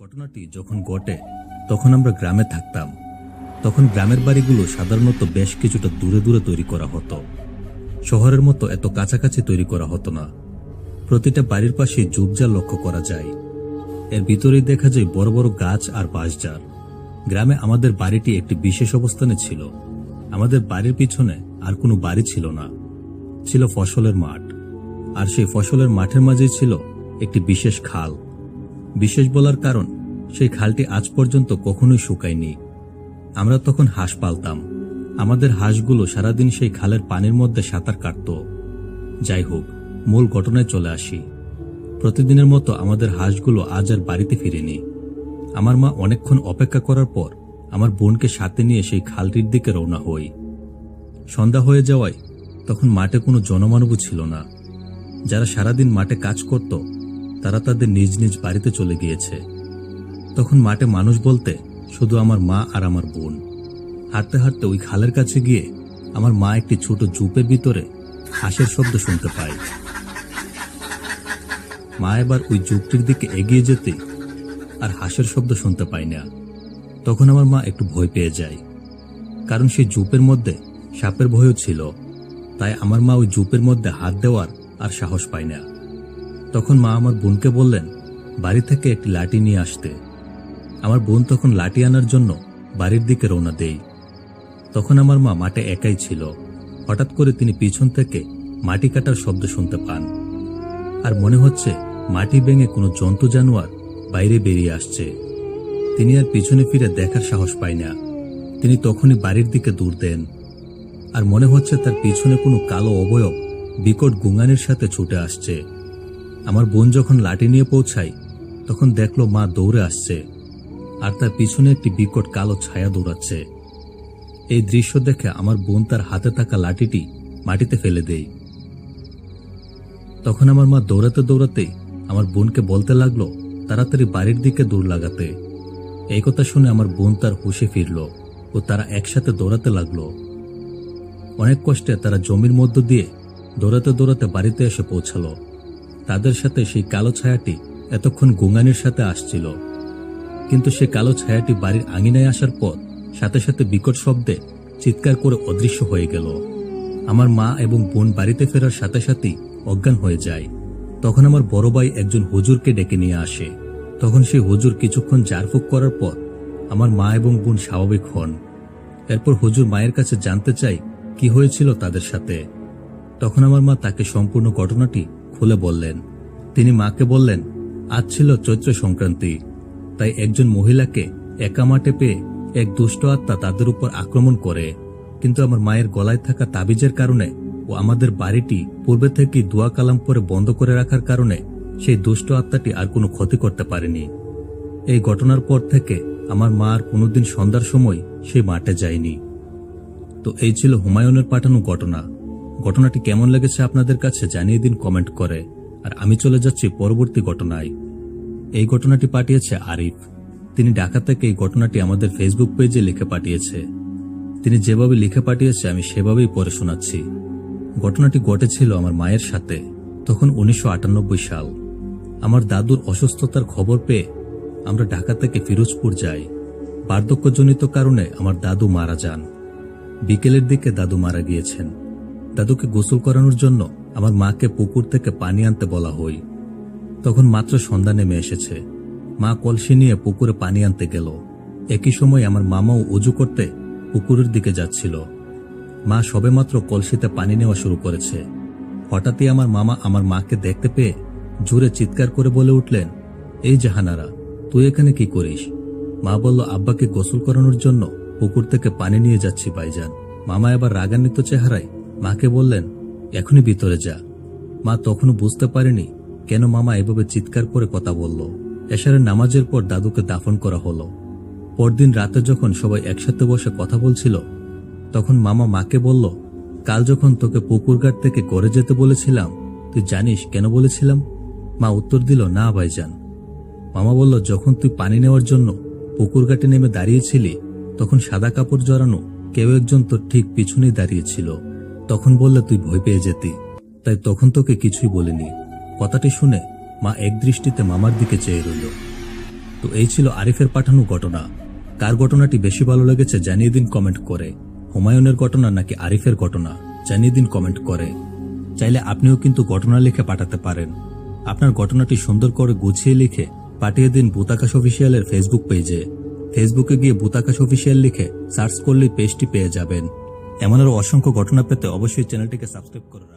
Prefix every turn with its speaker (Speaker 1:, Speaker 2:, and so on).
Speaker 1: ঘটনাটি যখন ঘটে তখন আমরা গ্রামে থাকতাম। তখন গ্রামের বাড়িগুলো সাধারণত বেশ কিছুটা দূরে দূরে তৈরি করা হতো। শহরের মতো এত কাছাকাছি তৈরি করা হতো না। প্রতিটা বাড়ির পাশে ঝোপঝাড় লক্ষ্য করা যায়। এর ভিতরেই দেখা যায় বড় বড় গাছ আর বাঁশঝাড়। গ্রামে আমাদের বাড়িটি একটি বিশেষ অবস্থানে ছিল। আমাদের বাড়ির পিছনে আর কোনো বাড়ি ছিল না, ছিল ফসলের মাঠ। আর সেই ফসলের মাঠের মাঝেই ছিল একটি বিশেষ খাল। বিশেষ বলার কারণ সেই খালটি আজ পর্যন্ত কখনোই শুকায়নি। আমরা তখন হাঁস পালতাম। আমাদের হাঁসগুলো সারাদিন সেই খালের পানির মধ্যে সাঁতার কাটত। যাই হোক, মূল ঘটনায় চলে আসি। প্রতিদিনের মতো আমাদের হাঁসগুলো আজ আর বাড়িতে ফিরেনি। আমার মা অনেকক্ষণ অপেক্ষা করার পর আমার বোনকে সাথে নিয়ে সেই খালটির দিকে রওনা হই। সন্ধ্যা হয়ে যাওয়ায় তখন মাঠে কোনো জনমানবও ছিল না। যারা সারাদিন মাঠে কাজ করত তারা তাদের নিজ নিজ বাড়িতে চলে গিয়েছে। তখন মাঠে মানুষ বলতে শুধু আমার মা আর আমার বোন। হাঁটতে হাঁটতে ওই খালের কাছে গিয়ে আমার মা একটি ছোট ঝোপের ভিতরে হাঁসের শব্দ শুনতে পায়। মা এবার ওই ঝোপটির দিকে এগিয়ে যেতে আর হাঁসের শব্দ শুনতে পায় না। তখন আমার মা একটু ভয় পেয়ে যায়, কারণ সেই ঝোপের মধ্যে সাপের ভয়ও ছিল। তাই আমার মা ওই ঝোপের মধ্যে হাত দেওয়ার আর সাহস পায় না। তখন মা আমার বোনকে বললেন বাড়ি থেকে একটি লাঠি নিয়ে আসতে। আমার বোন তখন লাঠি আনার জন্য বাড়ির দিকে রওনা দেয়। তখন আমার মা মাঠে একাই ছিল। হঠাৎ করে তিনি পিছন থেকে মাটি কাটার শব্দ শুনতে পান। আর মনে হচ্ছে মাটি ভেঙে কোনো জন্তু জানোয়ার বাইরে বেরিয়ে আসছে। তিনি আর পিছনে ফিরে দেখার সাহস পায় না। তিনি তখনই বাড়ির দিকে দৌড় দেন। আর মনে হচ্ছে তার পিছনে কোনো কালো অবয়ব বিকট গুঙানির সাথে ছুটে আসছে। আমার বোন যখন লাঠি নিয়ে পৌঁছায় তখন দেখলো মা দৌড়ে আসছে আর তার পিছনে একটি বিকট কালো ছায়া দৌড়াচ্ছে। এই দৃশ্য দেখে আমার বোন তার হাতে থাকা লাঠিটি মাটিতে ফেলে দেয়। তখন আমার মা দৌড়াতে দৌড়াতে আমার বোনকে বলতে লাগলো তাড়াতাড়ি বাড়ির দিকে দৌড় লাগাতে। এই কথা শুনে আমার বোন তার হুঁশে ফিরল ও তারা একসাথে দৌড়াতে লাগলো। অনেক কষ্টে তারা জমির মধ্য দিয়ে দৌড়াতে দৌড়াতে বাড়িতে এসে পৌঁছালো। তাদের সাথে সেই কালো ছায়াটি এতক্ষণ গুঙানির সাথে আসছিল, কিন্তু সে কালো ছায়াটি বাড়ির আঙিনায় আসার পর সাথে সাথে বিকট শব্দে চিৎকার করে অদৃশ্য হয়ে গেল। আমার মা এবং বোন বাড়িতে ফেরার সাথে সাথেই অজ্ঞান হয়ে যায়। তখন আমার বড় ভাই একজন হুজুরকে ডেকে নিয়ে আসে। তখন সেই হুজুর কিছুক্ষণ ঝাড়ফুঁক করার পর আমার মা এবং বোন স্বাভাবিক হন। এরপর হুজুর মায়ের কাছে জানতে চাই কি হয়েছিল তাদের সাথে। তখন আমার মা তাকে সম্পূর্ণ ঘটনাটি খুলে বললেন। তিনি মাকে বললেন আজ ছিল চৈত্র সংক্রান্তি, তাই একজন মহিলাকে একা মাঠে পেয়ে এক দুষ্ট আত্মা তাদের উপর আক্রমণ করে। কিন্তু আমার মায়ের গলায় থাকা তাবিজের কারণে ও আমাদের বাড়িটি পূর্বে থেকেই দোয়া কালাম পরে বন্ধ করে রাখার কারণে সেই দুষ্ট আত্মাটি আর কোনো ক্ষতি করতে পারেনি। এই ঘটনার পর থেকে আমার মা আর কোনোদিন সন্ধ্যার সময় সেই মাঠে যায়নি। তো এই ছিল হুমায়ুনের পাঠানো ঘটনা। ঘটনাটি কেমন লেগেছে আপনাদের কাছে জানিয়ে দিন কমেন্ট করে। আর আমি চলে যাচ্ছি পরবর্তী ঘটনায়। এই ঘটনাটি পাঠিয়েছে আরিফ। তিনি ঢাকা থেকে এই ঘটনাটি আমাদের ফেসবুক পেজে লিখে পাঠিয়েছে। তিনি যেভাবে লিখে পাঠিয়েছে আমি সেভাবেই পড়ে শোনাচ্ছি। ঘটনাটি ঘটেছিল আমার মায়ের সাথে। তখন 1998 সাল। আমার দাদুর অসুস্থতার খবর পেয়ে আমরা ঢাকা থেকে ফিরোজপুর যাই। বার্ধক্যজনিত কারণে আমার দাদু মারা যান। বিকেলের দিকে দাদু মারা গিয়েছেন। দাদুকে গোসল করানোর জন্য আমার মাকে পুকুর থেকে পানি আনতে বলা হয়। তখন মাত্র সন্ধ্যা নেমে এসেছে। মা কলসি নিয়ে পুকুরে পানি আনতে গেল। একই সময় আমার মামাও উজু করতে পুকুরের দিকে যাচ্ছিল। মা সবেমাত্র কলসিতে পানি নেওয়া শুরু করেছে। হঠাৎই আমার মামা আমার মাকে দেখতে পেয়ে জোরে চিৎকার করে বলে উঠলেন, এই জাহানারা, তুই এখানে কি করিস? মা বলল, আব্বাকে গোসল করানোর জন্য পুকুর থেকে পানি নিয়ে যাচ্ছি ভাইজান। মামা এবার রাগান্বিত চেহারায় মাকে বললেন, এখনই ভিতরে যা। মা তখনও বুঝতে পারেনি কেন মামা এভাবে চিৎকার করে কথা বলল। এশারের নামাজের পর দাদুকে দাফন করা হলো। পরদিন রাতে যখন সবাই একসাথে বসে কথা বলছিল তখন মামা মাকে বলল, কাল যখন তোকে পুকুরঘাট থেকে ঘরে যেতে বলেছিলাম তুই জানিস কেন বলেছিলাম? মা উত্তর দিল, না ভাইজান। মামা বলল, যখন তুই পানি নেওয়ার জন্য পুকুরঘাটে নেমে দাঁড়িয়েছিলি তখন সাদা কাপড় জড়ানো কেউ একজন তোর ঠিক পিছনেই দাঁড়িয়েছিল। তখন বললে তুই ভয় পেয়ে যেতি, তাই তখন তোকে কিছুই বলিনি। কথাটি শুনে মা একদৃষ্টিতে মামার দিকে চেয়ে রইল। তো এই ছিল আরিফের পাঠানো ঘটনা। কার ঘটনাটি বেশি ভালো লেগেছে জানিয়ে দিন কমেন্ট করে। হুমায়ুনের ঘটনা নাকি আরিফের ঘটনা জানিয়ে দিন কমেন্ট করে। চাইলে আপনিও কিন্তু ঘটনা লিখে পাঠাতে পারেন। আপনার ঘটনাটি সুন্দর করে গুছিয়ে লিখে পাঠিয়ে দিন ভূতাকাশ অফিসিয়ালের ফেসবুক পেজে। ফেসবুকে গিয়ে ভূতাকাশ অফিসিয়াল লিখে সার্চ করলেই পেজটি পেয়ে যাবেন। এমন আরো অসংখ্য ঘটনা পেতে অবশ্যই চ্যানেলটিকে সাবস্ক্রাইব করে রাখবেন।